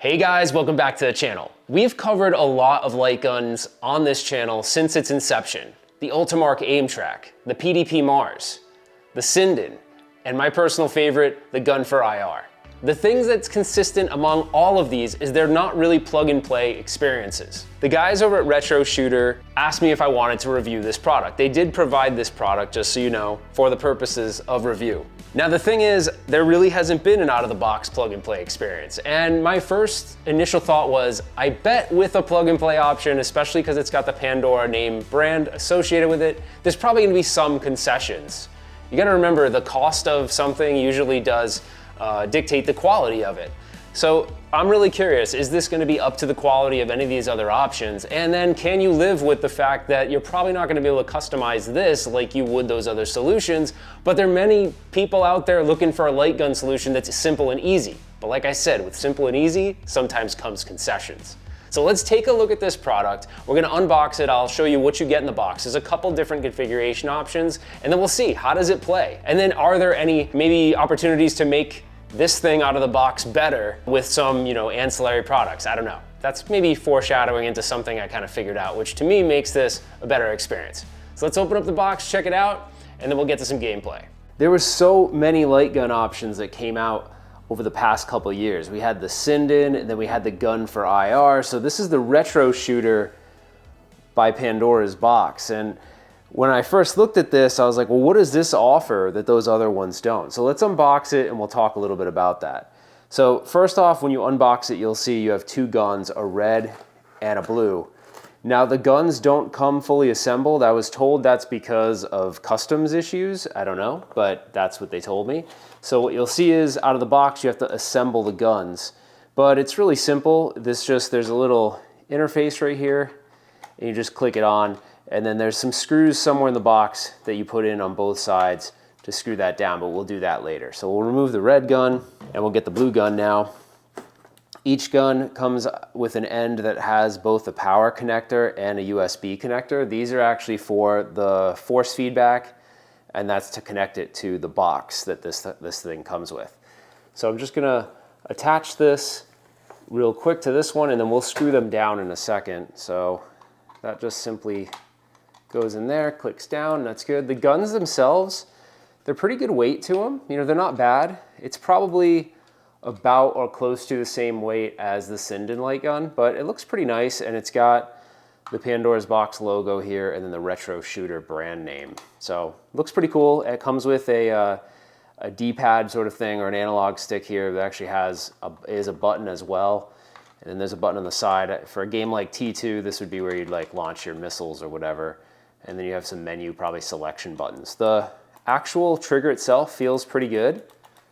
Hey guys, welcome back to the channel. We've covered a lot of light guns on this channel since its inception. The Ultimark Aim Track, the PDP Mars, the Sinden, and my personal favorite, the gun for IR. The thing that's consistent among all of these is they're not really plug and play experiences. The guys over at RetroShooter asked me if I wanted to review this product. They did provide this product, just so you know, for the purposes of review. Now the thing is, there really hasn't been an out-of-the-box plug-and-play experience. And my first initial thought was, I bet with a plug-and-play option, especially because it's got the Pandora name brand associated with it, there's probably gonna be some concessions. You gotta remember, the cost of something usually does dictate the quality of it. So I'm really curious, is this gonna be up to the quality of any of these other options? And then can you live with the fact that you're probably not gonna be able to customize this like you would those other solutions, but there are many people out there looking for a light gun solution that's simple and easy. But like I said, with simple and easy, sometimes comes concessions. So let's take a look at this product. We're gonna unbox it. I'll show you what you get in the box. There's a couple different configuration options, and then we'll see, how does it play? And then are there any maybe opportunities to make this thing out of the box better with some, ancillary products? I don't know. That's maybe foreshadowing into something I kind of figured out, which to me makes this a better experience. So let's open up the box, check it out, and then we'll get to some gameplay. There were so many light gun options that came out over the past couple of years. We had the Sinden, and then we had the gun for IR. So this is the RetroShooter by Pandoras Box. And when I first looked at this, I was like, well, what does this offer that those other ones don't? So let's unbox it and we'll talk a little bit about that. So first off, when you unbox it, you'll see you have two guns, a red and a blue. Now the guns don't come fully assembled. I was told that's because of customs issues. I don't know, but that's what they told me. So what you'll see is out of the box, you have to assemble the guns. But it's really simple. There's a little interface right here, and you just click it on. And then there's some screws somewhere in the box that you put in on both sides to screw that down, but we'll do that later. So we'll remove the red gun and we'll get the blue gun now. Each gun comes with an end that has both a power connector and a USB connector. These are actually for the force feedback, and that's to connect it to the box that this thing comes with. So I'm just gonna attach this real quick to this one, and then we'll screw them down in a second. So that just simply goes in there, clicks down, that's good. The guns themselves, they're pretty good weight to them. They're not bad. It's probably about or close to the same weight as the Sinden light gun, but it looks pretty nice, and it's got the Pandoras Box logo here and then the RetroShooter brand name. So looks pretty cool. It comes with a D-pad sort of thing, or an analog stick here that actually is a button as well. And then there's a button on the side. For a game like T2, this would be where you'd launch your missiles or whatever. And then you have some menu, probably selection buttons. The actual trigger itself feels pretty good.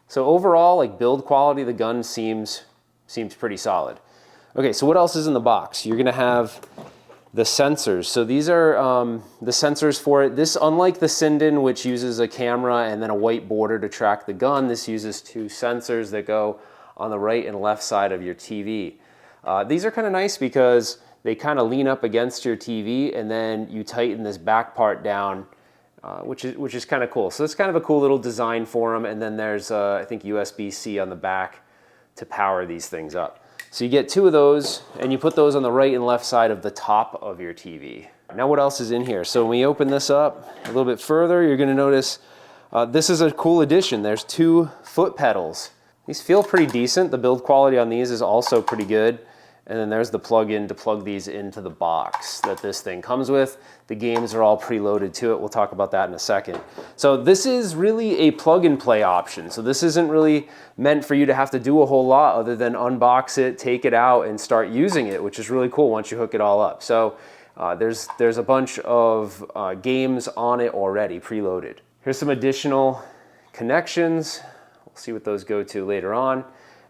So overall, build quality, the gun seems pretty solid. Okay, so what else is in the box? You're gonna have the sensors. So these are the sensors for it. This, unlike the Sinden, which uses a camera and then a white border to track the gun, this uses two sensors that go on the right and left side of your TV. These are kind of nice because they kind of lean up against your TV, and then you tighten this back part down, which is kind of cool. So it's kind of a cool little design for them. And then there's, I think, USB-C on the back to power these things up. So you get two of those, and you put those on the right and left side of the top of your TV. Now what else is in here? So when we open this up a little bit further, you're gonna notice this is a cool addition. There's two foot pedals. These feel pretty decent. The build quality on these is also pretty good. And then there's the plug-in to plug these into the box that this thing comes with. The games are all preloaded to it. We'll talk about that in a second. So this is really a plug-and-play option. So this isn't really meant for you to have to do a whole lot other than unbox it, take it out, and start using it, which is really cool once you hook it all up. So there's a bunch of games on it already, preloaded. Here's some additional connections. We'll see what those go to later on.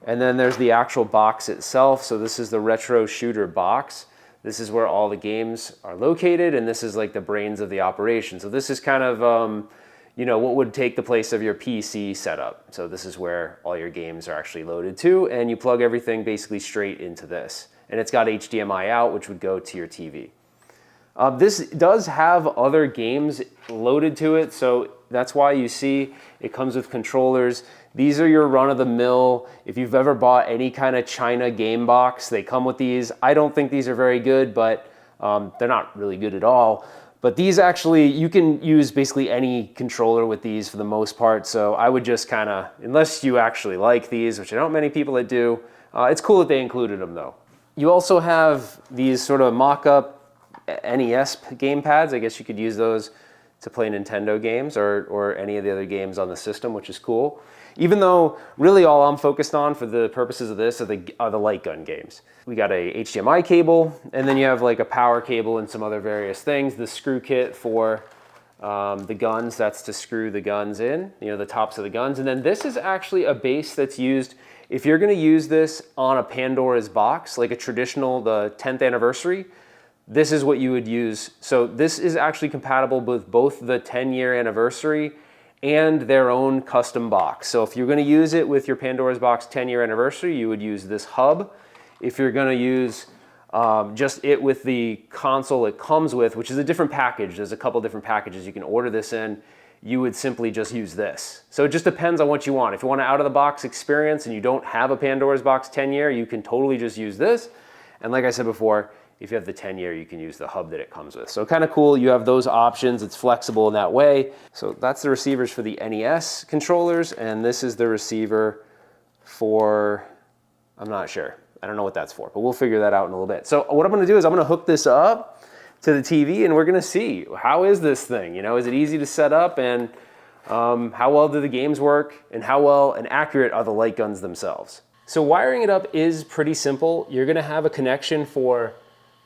And then there's the actual box itself. So this is the RetroShooter box. This is where all the games are located, and this is like the brains of the operation. So this is kind of, what would take the place of your PC setup. So this is where all your games are actually loaded to, and you plug everything basically straight into this. And it's got HDMI out, which would go to your TV. This does have other games loaded to it, so that's why you see it comes with controllers. These are your run-of-the-mill. If you've ever bought any kind of China game box, they come with these. I don't think these are very good, but they're not really good at all. But these actually, you can use basically any controller with these for the most part. So I would just kind of, unless you actually like these, which I don't many people that do, it's cool that they included them though. You also have these sort of mock-up NES game pads. I guess you could use those to play Nintendo games or any of the other games on the system, which is cool. Even though really all I'm focused on for the purposes of this are the light gun games. We got a HDMI cable, and then you have like a power cable and some other various things. The screw kit for the guns, that's to screw the guns in, you know, the tops of the guns. And then this is actually a base that's used, if you're gonna use this on a Pandora's Box, like a traditional, the 10th anniversary, this is what you would use. So this is actually compatible with both the 10-year anniversary and their own custom box. So if you're gonna use it with your Pandora's Box 10-year anniversary, you would use this hub. If you're gonna use just it with the console it comes with, which is a different package, there's a couple different packages you can order this in, you would simply just use this. So it just depends on what you want. If you want an out-of-the-box experience and you don't have a Pandora's Box 10-year, you can totally just use this. And like I said before, if you have the 10-year, you can use the hub that it comes with. So kind of cool, you have those options, it's flexible in that way. So that's the receivers for the NES controllers, and this is the receiver for, I'm not sure. I don't know what that's for, but we'll figure that out in a little bit. So what I'm gonna do is I'm gonna hook this up to the TV and we're gonna see, how is this thing? You know, is it easy to set up, and how well do the games work, and how well and accurate are the light guns themselves? So wiring it up is pretty simple. You're gonna have a connection for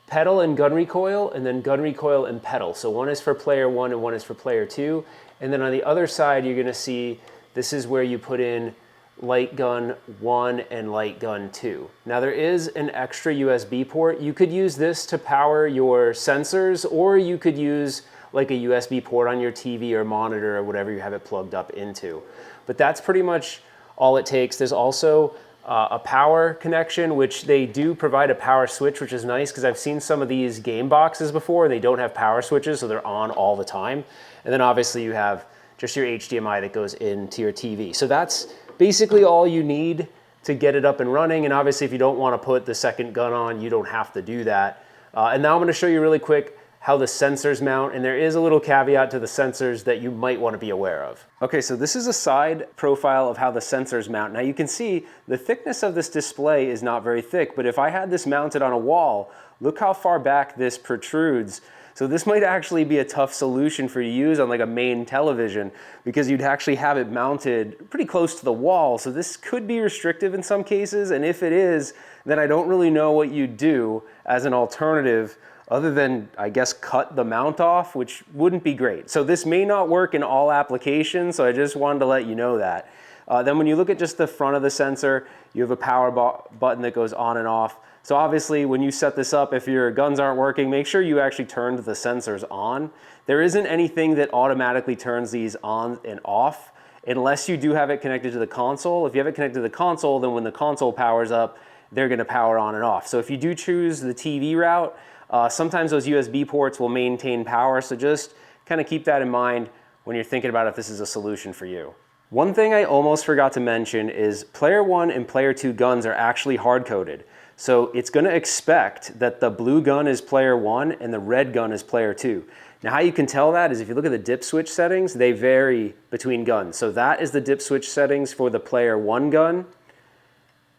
pedal and gun recoil, and then gun recoil and pedal. So one is for player 1 and one is for player 2. And then on the other side, you're gonna see, this is where you put in light gun 1 and light gun 2. Now there is an extra USB port. You could use this to power your sensors, or you could use like a USB port on your TV or monitor or whatever you have it plugged up into. But that's pretty much all it takes. There's also a power connection, which they do provide a power switch, which is nice because I've seen some of these game boxes before. They don't have power switches, so they're on all the time. And then obviously you have just your HDMI that goes into your TV. So that's basically all you need to get it up and running. And obviously if you don't want to put the second gun on, you don't have to do that. And now I'm going to show you really quick how the sensors mount, and there is a little caveat to the sensors that you might want to be aware of. Okay, so this is a side profile of how the sensors mount. Now you can see the thickness of this display is not very thick, but if I had this mounted on a wall, look how far back this protrudes. So this might actually be a tough solution for you to use on like a main television, because you'd actually have it mounted pretty close to the wall. So this could be restrictive in some cases, and if it is, then I don't really know what you'd do as an alternative other than, I guess, cut the mount off, which wouldn't be great. So this may not work in all applications, so I just wanted to let you know that. Then when you look at just the front of the sensor, you have a power button that goes on and off. So obviously when you set this up, if your guns aren't working, make sure you actually turned the sensors on. There isn't anything that automatically turns these on and off unless you do have it connected to the console. If you have it connected to the console, then when the console powers up, they're gonna power on and off. So if you do choose the TV route, sometimes those USB ports will maintain power, so just kind of keep that in mind when you're thinking about if this is a solution for you. One thing I almost forgot to mention is player 1 and player 2 guns are actually hard-coded. So it's going to expect that the blue gun is player 1 and the red gun is player 2. Now how you can tell that is if you look at the dip switch settings, they vary between guns. So that is the dip switch settings for the player 1 gun,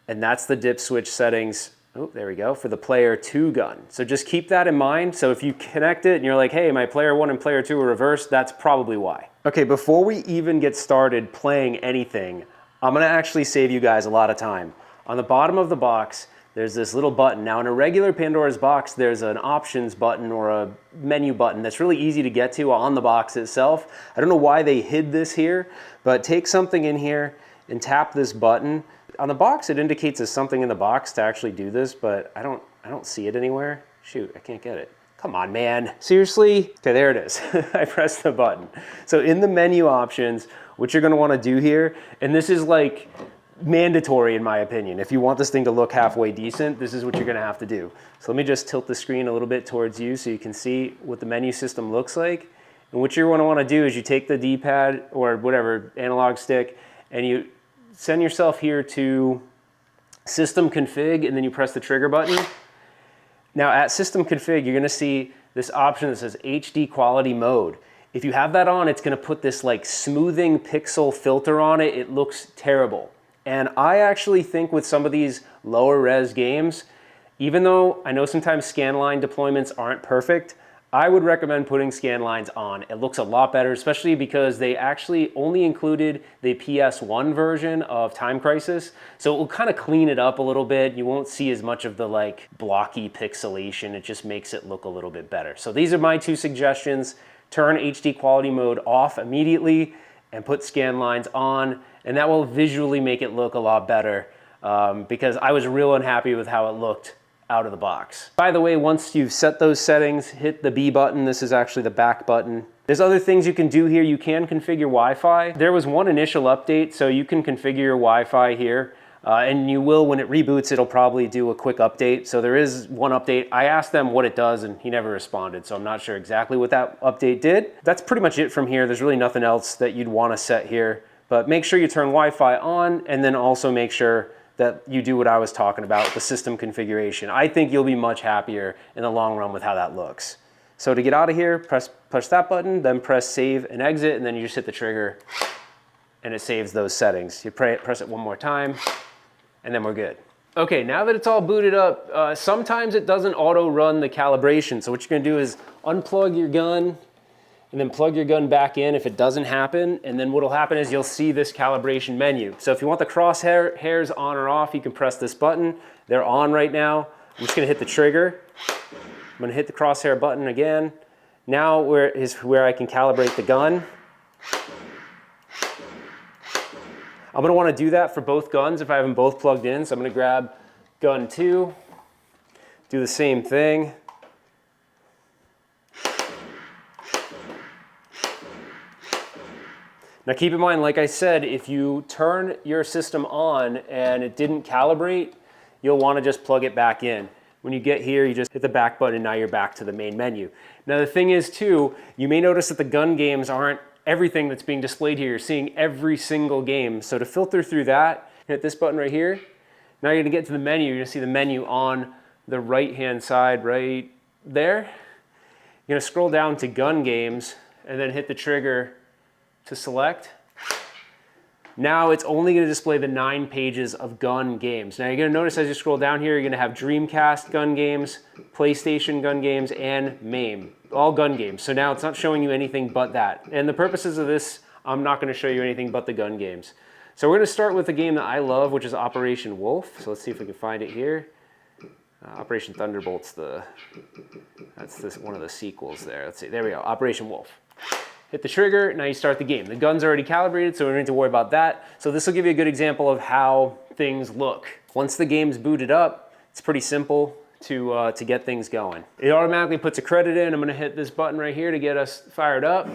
and that's the dip switch settings, oh, there we go, for the player 2 gun. So just keep that in mind. So if you connect it and you're like, hey, my player 1 and player 2 are reversed, that's probably why. Okay, before we even get started playing anything, I'm gonna actually save you guys a lot of time. On the bottom of the box, there's this little button. Now in a regular Pandora's box, there's an options button or a menu button that's really easy to get to on the box itself. I don't know why they hid this here, but take something in here and tap this button. On the box, it indicates there's something in the box to actually do this, but I don't see it anywhere. Shoot, I can't get it. Come on, man. Seriously? Okay, there it is. I pressed the button. So in the menu options, what you're gonna wanna do here, and this is like mandatory in my opinion. If you want this thing to look halfway decent, this is what you're gonna have to do. So let me just tilt the screen a little bit towards you so you can see what the menu system looks like. And what you're gonna wanna do is you take the D-pad or whatever analog stick and you send yourself here to System Config, and then you press the trigger button. Now at System Config, you're gonna see this option that says HD Quality Mode. If you have that on, it's gonna put this like smoothing pixel filter on it. It looks terrible. And I actually think with some of these lower res games, even though I know sometimes scanline deployments aren't perfect, I would recommend putting scanlines on. It looks a lot better, especially because they actually only included the PS1 version of Time Crisis. So it will kind of clean it up a little bit. You won't see as much of the like blocky pixelation. It just makes it look a little bit better. So these are my two suggestions. Turn HD quality mode off immediately and put scanlines on, and that will visually make it look a lot better because I was real unhappy with how it looked out of the box. By the way, once you've set those settings, hit the B button. This is actually the back button. There's other things you can do here. You can configure Wi-Fi. There was one initial update, so you can configure your Wi-Fi here. And you will, when it reboots, it'll probably do a quick update. So there is one update. I asked them what it does and he never responded. So I'm not sure exactly what that update did. That's pretty much it from here. There's really nothing else that you'd want to set here. But make sure you turn Wi-Fi on, and then also make sure that you do what I was talking about, the system configuration. I think you'll be much happier in the long run with how that looks. So to get out of here, push that button, then press save and exit, and then you just hit the trigger and it saves those settings. You press it one more time, and then we're good. Okay, now that it's all booted up, sometimes it doesn't auto run the calibration. So what you're gonna do is unplug your gun, and then plug your gun back in if it doesn't happen. And then what'll happen is you'll see this calibration menu. So if you want the crosshairs on or off, you can press this button. They're on right now. I'm just gonna hit the trigger. I'm gonna hit the crosshair button again. Now where I can calibrate the gun. I'm gonna wanna do that for both guns if I have them both plugged in. So I'm gonna grab gun 2, do the same thing. Now keep in mind, like I said, if you turn your system on and it didn't calibrate, you'll want to just plug it back in. When you get here, you just hit the back button and now you're back to the main menu. Now the thing is too, you may notice that the gun games aren't everything that's being displayed here. You're seeing every single game. So to filter through that, hit this button right here. Now you're gonna get to the menu. You're gonna see the menu on the right-hand side right there. You're gonna scroll down to gun games and then hit the trigger to select. Now it's only going to display the 9 pages of gun games. Now you're going to notice as you scroll down here, you're going to have Dreamcast gun games, PlayStation gun games, and MAME, all gun games. So now it's not showing you anything but that. And the purposes of this, I'm not going to show you anything but the gun games. So we're going to start with a game that I love, which is Operation Wolf. So let's see if we can find it here. Operation Thunderbolt's one of the sequels there. Let's see, there we go, Operation Wolf. Hit the trigger, now you start the game. The gun's already calibrated, so we don't need to worry about that. So this will give you a good example of how things look. Once the game's booted up, it's pretty simple to get things going. It automatically puts a credit in. I'm gonna hit this button right here to get us fired up.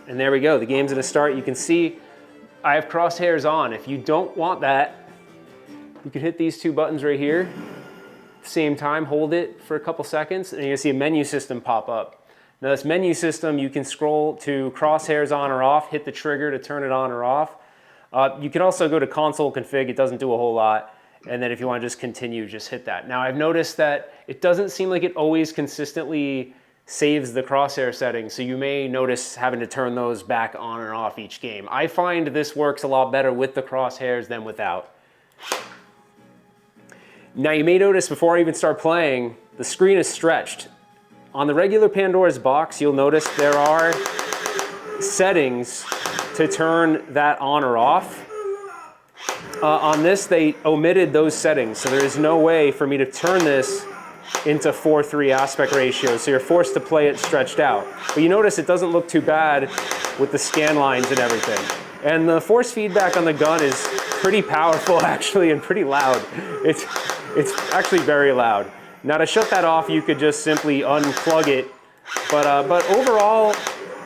And there we go, the game's gonna start. You can see I have crosshairs on. If you don't want that, you can hit these 2 buttons right here. At the same time, hold it for a couple seconds, and you're gonna see a menu system pop up. Now this menu system, you can scroll to crosshairs on or off, hit the trigger to turn it on or off. You can also go to console config, it doesn't do a whole lot. And then if you want to just continue, just hit that. Now I've noticed that it doesn't seem like it always consistently saves the crosshair settings, so you may notice having to turn those back on or off each game. I find this works a lot better with the crosshairs than without. Now you may notice before I even start playing, the screen is stretched. On the regular Pandora's Box, you'll notice there are settings to turn that on or off. On this, they omitted those settings, so there is no way for me to turn this into 4:3 aspect ratio, so you're forced to play it stretched out. But you notice it doesn't look too bad with the scan lines and everything. And the force feedback on the gun is pretty powerful, actually, and pretty loud. It's actually very loud. Now to shut that off, you could just simply unplug it. But overall,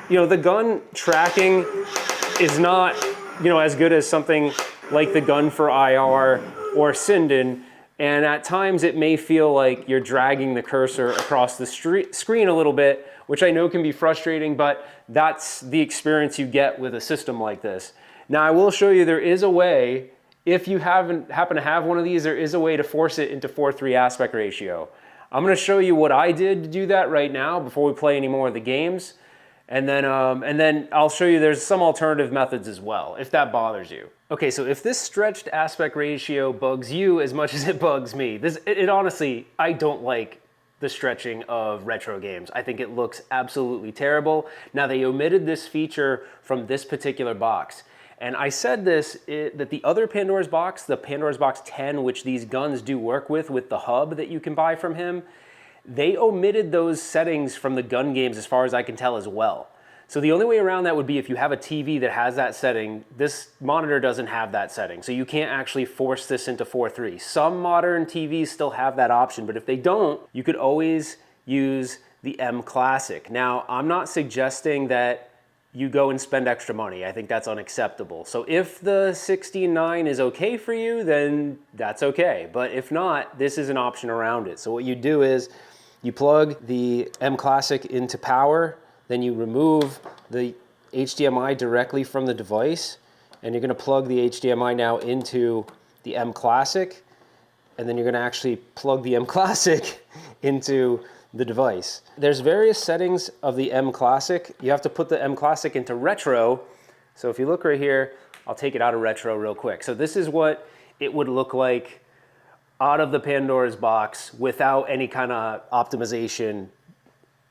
the gun tracking is not, as good as something like the gun for IR or Sinden. And at times it may feel like you're dragging the cursor across the screen a little bit, which I know can be frustrating, but that's the experience you get with a system like this. Now I will show you there is a way, if you happen to have one of these, there is a way to force it into 4:3 aspect ratio. I'm gonna show you what I did to do that right now before we play any more of the games. And then I'll show you there's some alternative methods as well, if that bothers you. Okay, so if this stretched aspect ratio bugs you as much as it bugs me, it honestly, I don't like the stretching of retro games. I think it looks absolutely terrible. Now they omitted this feature from this particular box. And I said this, that the other Pandora's Box, the Pandora's Box 10, which these guns do work with the hub that you can buy from him, they omitted those settings from the gun games as far as I can tell as well. So the only way around that would be if you have a TV that has that setting. This monitor doesn't have that setting, so you can't actually force this into 4:3. Some modern TVs still have that option, but if they don't, you could always use the M Classic. Now, I'm not suggesting that you go and spend extra money. I think that's unacceptable. So if the 16.9 is okay for you, then that's okay. But if not, this is an option around it. So what you do is you plug the M Classic into power, then you remove the HDMI directly from the device, and you're gonna plug the HDMI now into the M Classic, and then you're gonna actually plug the M Classic into the device. There's various settings of the M Classic. You have to put the M Classic into retro. So if you look right here, I'll take it out of retro real quick. So this is what it would look like out of the Pandora's Box without any kind of optimization,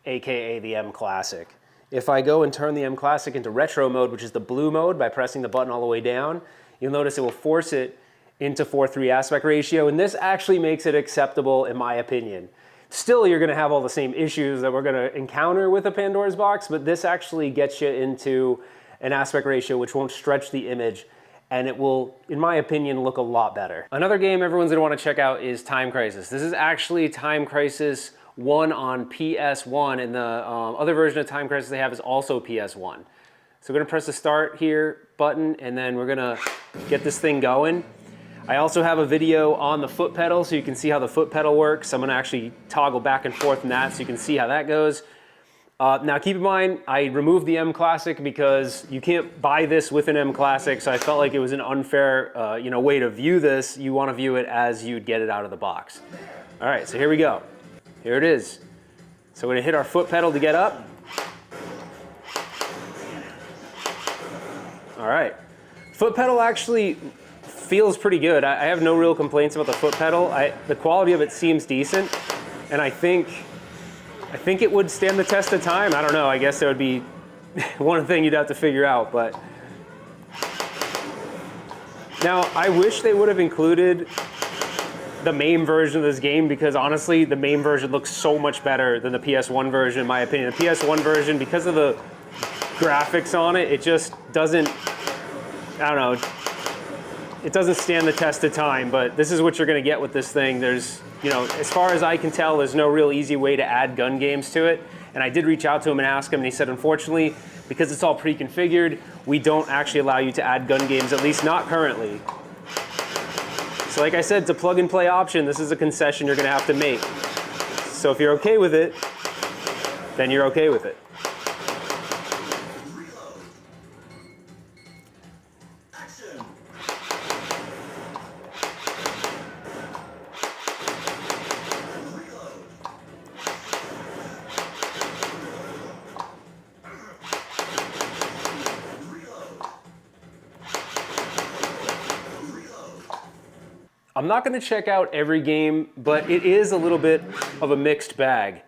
AKA the M Classic. If I go and turn the M Classic into retro mode, which is the blue mode, by pressing the button all the way down, you'll notice it will force it into 4:3 aspect ratio, and this actually makes it acceptable in my opinion. Still, you're gonna have all the same issues that we're gonna encounter with a Pandora's Box, but this actually gets you into an aspect ratio which won't stretch the image, and it will, in my opinion, look a lot better. Another game everyone's gonna wanna check out is Time Crisis. This is actually Time Crisis 1 on PS1, and the other version of Time Crisis they have is also PS1. So we're gonna press the start here button, and then we're gonna get this thing going. I also have a video on the foot pedal so you can see how the foot pedal works. I'm gonna actually toggle back and forth in that so you can see how that goes. Now keep in mind, I removed the M Classic because you can't buy this with an M Classic, so I felt like it was an unfair way to view this. You wanna view it as you'd get it out of the box. All right, so here we go. Here it is. So we're gonna hit our foot pedal to get up. All right, foot pedal actually feels pretty good. I have no real complaints about the foot pedal. The quality of it seems decent, and I think it would stand the test of time. I don't know, I guess that would be one thing you'd have to figure out, but. Now, I wish they would have included the MAME version of this game, because honestly, the MAME version looks so much better than the PS1 version, in my opinion. The PS1 version, because of the graphics on it, it just doesn't, I don't know, it doesn't stand the test of time, but this is what you're gonna get with this thing. There's, as far as I can tell, there's no real easy way to add gun games to it. And I did reach out to him and ask him, and he said, unfortunately, because it's all pre-configured, we don't actually allow you to add gun games, at least not currently. So like I said, it's a plug and play option. This is a concession you're gonna have to make. So if you're okay with it, then you're okay with it. I'm not going to check out every game, but it is a little bit of a mixed bag.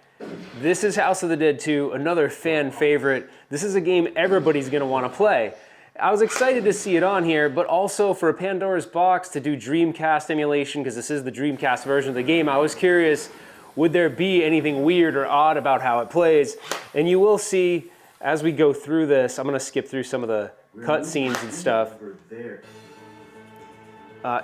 This is House of the Dead 2, another fan favorite. This is a game everybody's going to want to play. I was excited to see it on here, but also for a Pandora's Box to do Dreamcast emulation, because this is the Dreamcast version of the game, I was curious, would there be anything weird or odd about how it plays? And you will see as we go through this. I'm going to skip through some of the cutscenes and stuff.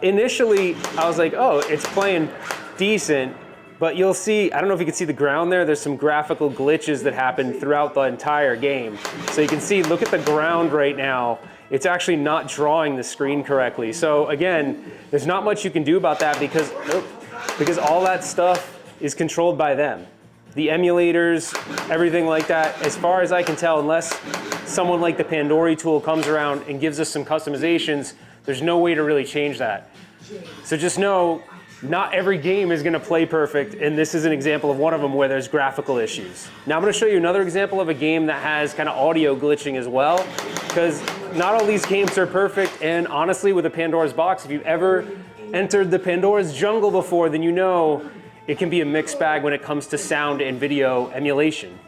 Initially, I was like, oh, it's playing decent, but you'll see, I don't know if you can see the ground there, there's some graphical glitches that happen throughout the entire game. So you can see, look at the ground right now, it's actually not drawing the screen correctly. So again, there's not much you can do about that because all that stuff is controlled by them. The emulators, everything like that, as far as I can tell, unless someone like the Pandoras tool comes around and gives us some customizations, there's no way to really change that. So just know, not every game is gonna play perfect, and this is an example of one of them where there's graphical issues. Now I'm gonna show you another example of a game that has kind of audio glitching as well, because not all these games are perfect, and honestly with the Pandoras Box, if you've ever entered the Pandora's jungle before, then you know it can be a mixed bag when it comes to sound and video emulation.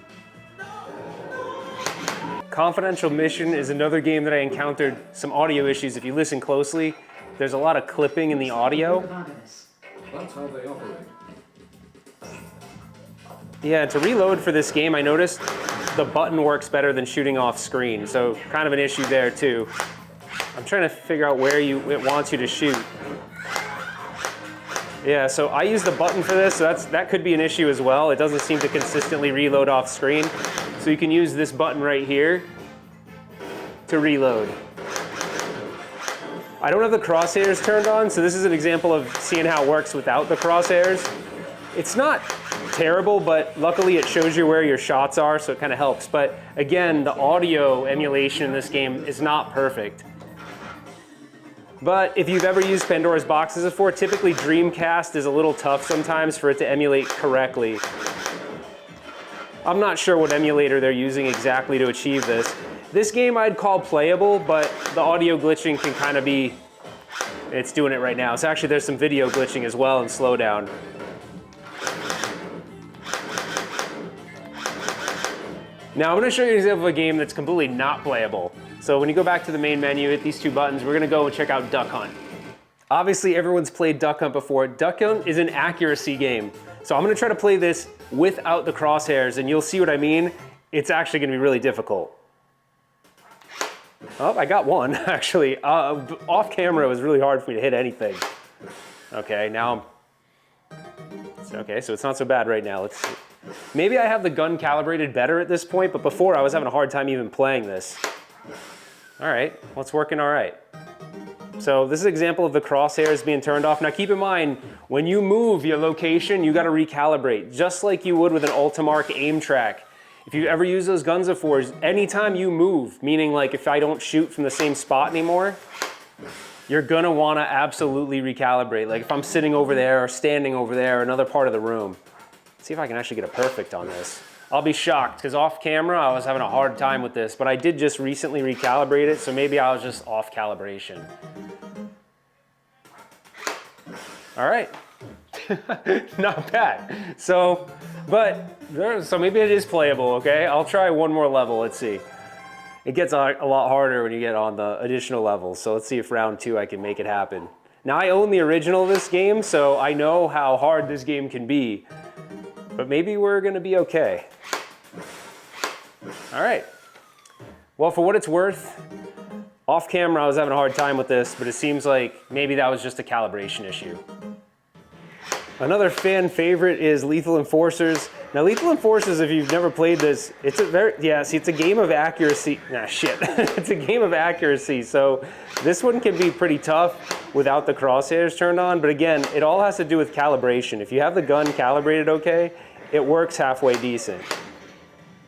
Confidential Mission is another game that I encountered some audio issues. If you listen closely, there's a lot of clipping in the audio. That's how they operate. Yeah, to reload for this game, I noticed the button works better than shooting off screen, so kind of an issue there too. I'm trying to figure out where it wants you to shoot. Yeah, so I use the button for this, so that could be an issue as well. It doesn't seem to consistently reload off screen. So you can use this button right here to reload. I don't have the crosshairs turned on, so this is an example of seeing how it works without the crosshairs. It's not terrible, but luckily it shows you where your shots are, so it kind of helps. But again, the audio emulation in this game is not perfect. But if you've ever used Pandoras boxes before, typically Dreamcast is a little tough sometimes for it to emulate correctly. I'm not sure what emulator they're using exactly to achieve this. This game I'd call playable, but the audio glitching can kind of be, it's doing it right now. So actually there's some video glitching as well and slowdown. Now I'm gonna show you an example of a game that's completely not playable. So when you go back to the main menu, hit these two buttons, we're gonna go and check out Duck Hunt. Obviously everyone's played Duck Hunt before. Duck Hunt is an accuracy game. So I'm gonna try to play this without the crosshairs, and you'll see what I mean. It's actually gonna be really difficult. Oh, I got one, actually. Off camera, it was really hard for me to hit anything. Okay, now okay, so it's not so bad right now. Let's see. Maybe I have the gun calibrated better at this point, but before I was having a hard time even playing this. All right, well, it's working all right. So this is an example of the crosshairs being turned off. Now keep in mind, when you move your location, you gotta recalibrate, just like you would with an Ultimark aim track. If you ever use those guns before, anytime you move, meaning like if I don't shoot from the same spot anymore, you're gonna wanna absolutely recalibrate. Like if I'm sitting over there or standing over there or another part of the room. Let's see if I can actually get a perfect on this. I'll be shocked, because off camera, I was having a hard time with this, but I did just recently recalibrate it, so maybe I was just off calibration. All right, not bad. So maybe it is playable, okay? I'll try one more level, let's see. It gets a lot harder when you get on the additional levels, so let's see if round 2 I can make it happen. Now I own the original of this game, so I know how hard this game can be, but maybe we're gonna be okay. All right, well, for what it's worth, off camera I was having a hard time with this, but it seems like maybe that was just a calibration issue. Another fan favorite is Lethal Enforcers. Now Lethal Enforcers, if you've never played this, it's a game of accuracy. Nah, shit. It's a game of accuracy, so this one can be pretty tough without the crosshairs turned on, but again, it all has to do with calibration. If you have the gun calibrated okay, it works halfway decent.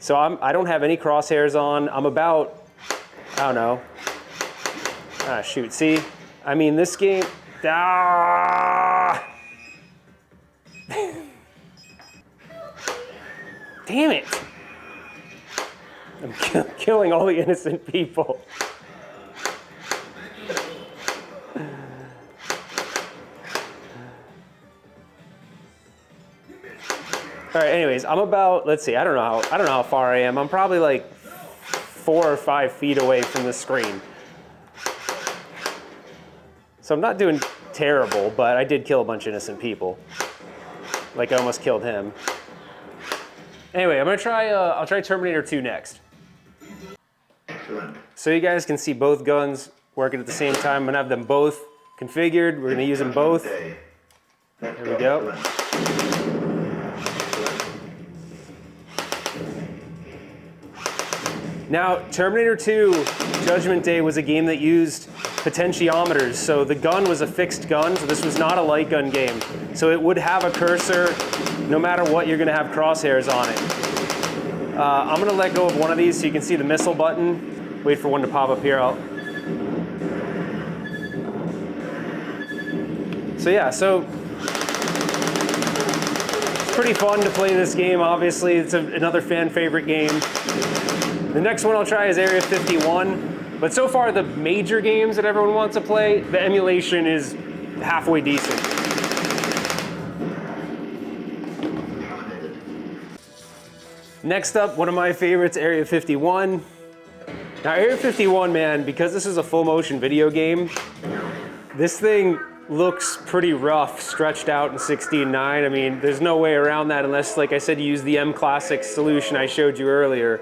So I don't have any crosshairs on. I'm about, I don't know. Ah, shoot, see? I mean, this game, Damn it! I'm killing all the innocent people. All right, anyways, I'm about, let's see, I don't know how far I am. I'm probably like 4 or 5 feet away from the screen. So I'm not doing terrible, but I did kill a bunch of innocent people. Like I almost killed him. Anyway, I'm gonna try, I'll try Terminator 2 next. Excellent. So you guys can see both guns working at the same time. I'm gonna have them both configured. We're gonna use them both. Here we go. Now, Terminator 2 Judgment Day was a game that used potentiometers. So the gun was a fixed gun, so this was not a light gun game. So it would have a cursor no matter what, you're gonna have crosshairs on it. I'm gonna let go of one of these so you can see the missile button. Wait for one to pop up here. So yeah, so it's pretty fun to play this game, obviously. It's another fan favorite game. The next one I'll try is Area 51. But so far, the major games that everyone wants to play, the emulation is halfway decent. Next up, one of my favorites, Area 51. Now, Area 51, man, because this is a full motion video game, this thing looks pretty rough, stretched out in 16:9. I mean, there's no way around that unless, like I said, you use the M Classic solution I showed you earlier.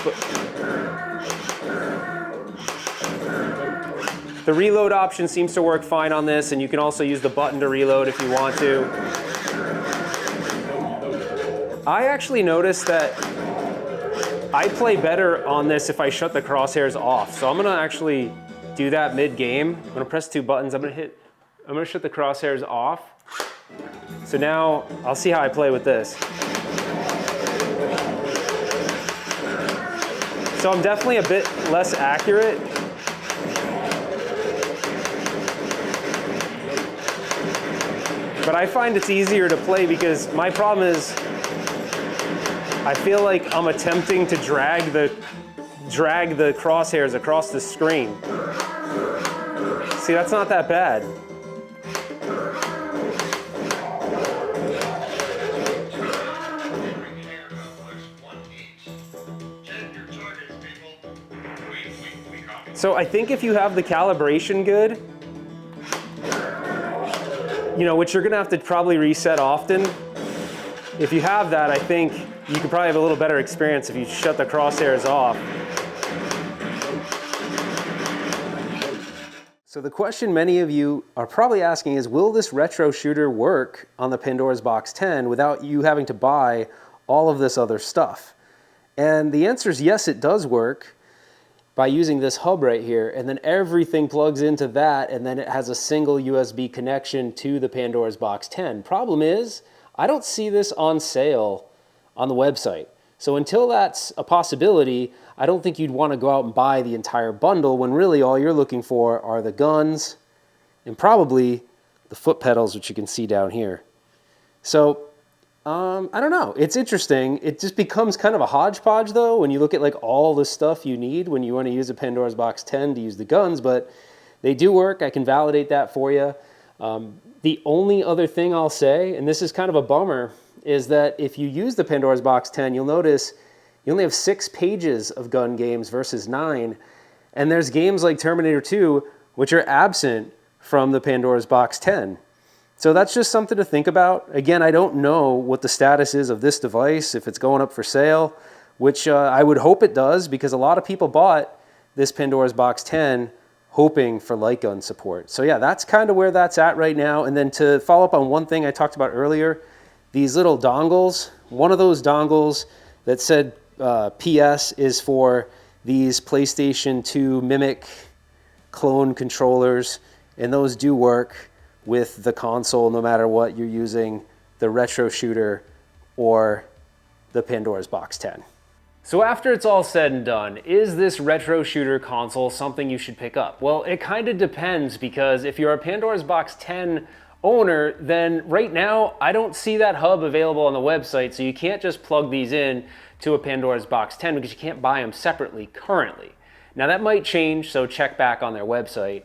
But the reload option seems to work fine on this, and you can also use the button to reload if you want to. I actually noticed that I play better on this if I shut the crosshairs off. So I'm gonna actually do that mid-game. I'm gonna press 2 buttons. I'm gonna shut the crosshairs off. So now I'll see how I play with this. So I'm definitely a bit less accurate. But I find it's easier to play because my problem is I feel like I'm attempting to drag the crosshairs across the screen. See, that's not that bad. So I think if you have the calibration good, you know, which you're gonna have to probably reset often. If you have that, I think you could probably have a little better experience if you shut the crosshairs off. So the question many of you are probably asking is, will this RetroShooter work on the Pandoras Box 10 without you having to buy all of this other stuff? And the answer is yes, it does work by using this hub right here, and then everything plugs into that, and then it has a single USB connection to the Pandoras Box 10. Problem is, I don't see this on sale on the website. So until that's a possibility, I don't think you'd want to go out and buy the entire bundle when really all you're looking for are the guns and probably the foot pedals, which you can see down here. So I don't know. It's interesting. It just becomes kind of a hodgepodge, though, when you look at like all the stuff you need when you want to use a Pandoras Box 10 to use the guns, but they do work. I can validate that for you. The only other thing I'll say, and this is kind of a bummer, is that if you use the Pandoras Box 10, you'll notice you only have 6 pages of gun games versus 9, and there's games like Terminator 2 which are absent from the Pandoras Box 10. So that's just something to think about. Again, I don't know what the status is of this device, if it's going up for sale, which I would hope it does, because a lot of people bought this Pandoras Box 10 hoping for Lightgun support. So yeah, that's kind of where that's at right now. And then to follow up on one thing I talked about earlier, these little dongles, one of those dongles that said PS is for these PlayStation 2 Mimic clone controllers, and those do work with the console no matter what you're using, the RetroShooter or the Pandoras Box 10. So after it's all said and done, is this RetroShooter console something you should pick up? Well, it kind of depends, because if you're a Pandoras Box 10 owner, then right now I don't see that hub available on the website, so you can't just plug these in to a Pandoras Box 10 because you can't buy them separately currently. Now that might change, so check back on their website.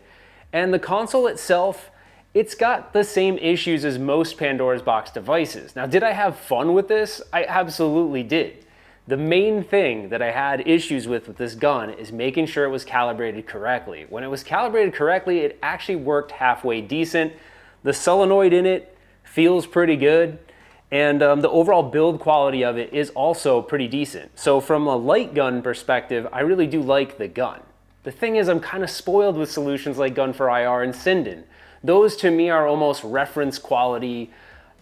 And the console itself, it's got the same issues as most Pandoras Box devices. Now, did I have fun with this? I absolutely did. The main thing that I had issues with this gun is making sure it was calibrated correctly. When it was calibrated correctly, it actually worked halfway decent. The solenoid in it feels pretty good, and the overall build quality of it is also pretty decent. So from a light gun perspective, I really do like the gun. The thing is, I'm kind of spoiled with solutions like Gun for IR and Sinden. Those to me are almost reference quality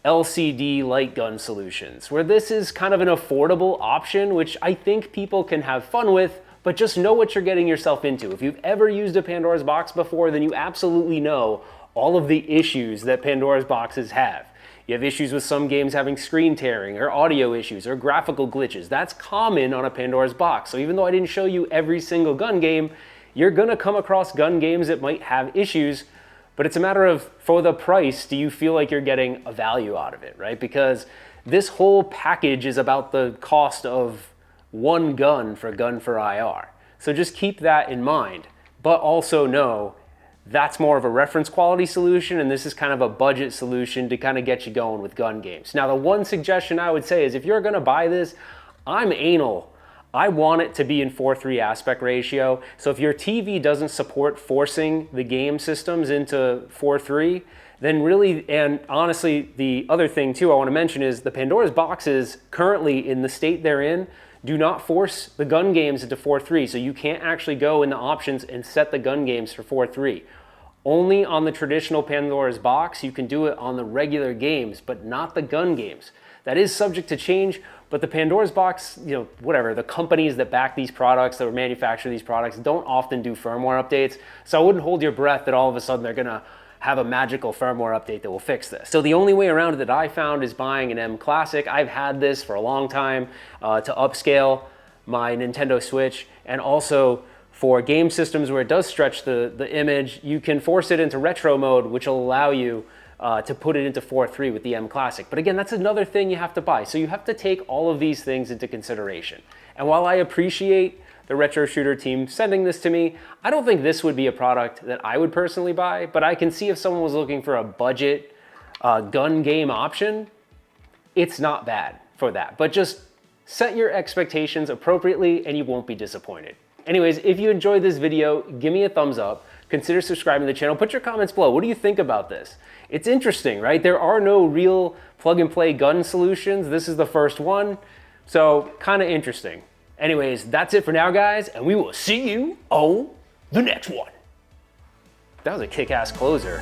LCD light gun solutions, where this is kind of an affordable option, which I think people can have fun with, but just know what you're getting yourself into. If you've ever used a Pandoras Box before, then you absolutely know all of the issues that Pandoras Boxes have. You have issues with some games having screen tearing or audio issues or graphical glitches. That's common on a Pandora's Box. So even though I didn't show you every single gun game, you're gonna come across gun games that might have issues, but it's a matter of, for the price, do you feel like you're getting a value out of it, right? Because this whole package is about the cost of one gun for IR. So just keep that in mind, but also know that's more of a reference quality solution, and this is kind of a budget solution to kind of get you going with gun games. Now, the one suggestion I would say is if you're gonna buy this, I'm anal. I want it to be in 4:3 aspect ratio. So if your TV doesn't support forcing the game systems into 4:3, then really, and honestly, the other thing too I want to mention is the Pandora's boxes currently in the state they're in do not force the gun games into 4:3. So you can't actually go in the options and set the gun games for 4:3. Only on the traditional Pandora's box, you can do it on the regular games, but not the gun games. That is subject to change, but the Pandora's box, you know, whatever, the companies that back these products, that manufacture these products, don't often do firmware updates. So I wouldn't hold your breath that all of a sudden they're gonna have a magical firmware update that will fix this. So the only way around it that I found is buying an M Classic. I've had this for a long time to upscale my Nintendo Switch, and also for game systems where it does stretch the image, you can force it into retro mode, which will allow you to put it into 4:3 with the M Classic. But again, that's another thing you have to buy. So you have to take all of these things into consideration. And while I appreciate the RetroShooter team sending this to me, I don't think this would be a product that I would personally buy, but I can see if someone was looking for a budget gun game option, it's not bad for that. But just set your expectations appropriately and you won't be disappointed. Anyways, if you enjoyed this video, give me a thumbs up. Consider subscribing to the channel. Put your comments below. What do you think about this? It's interesting, right? There are no real plug-and-play gun solutions. This is the first one, so kind of interesting. Anyways, that's it for now, guys, and we will see you on the next one. That was a kick-ass closer.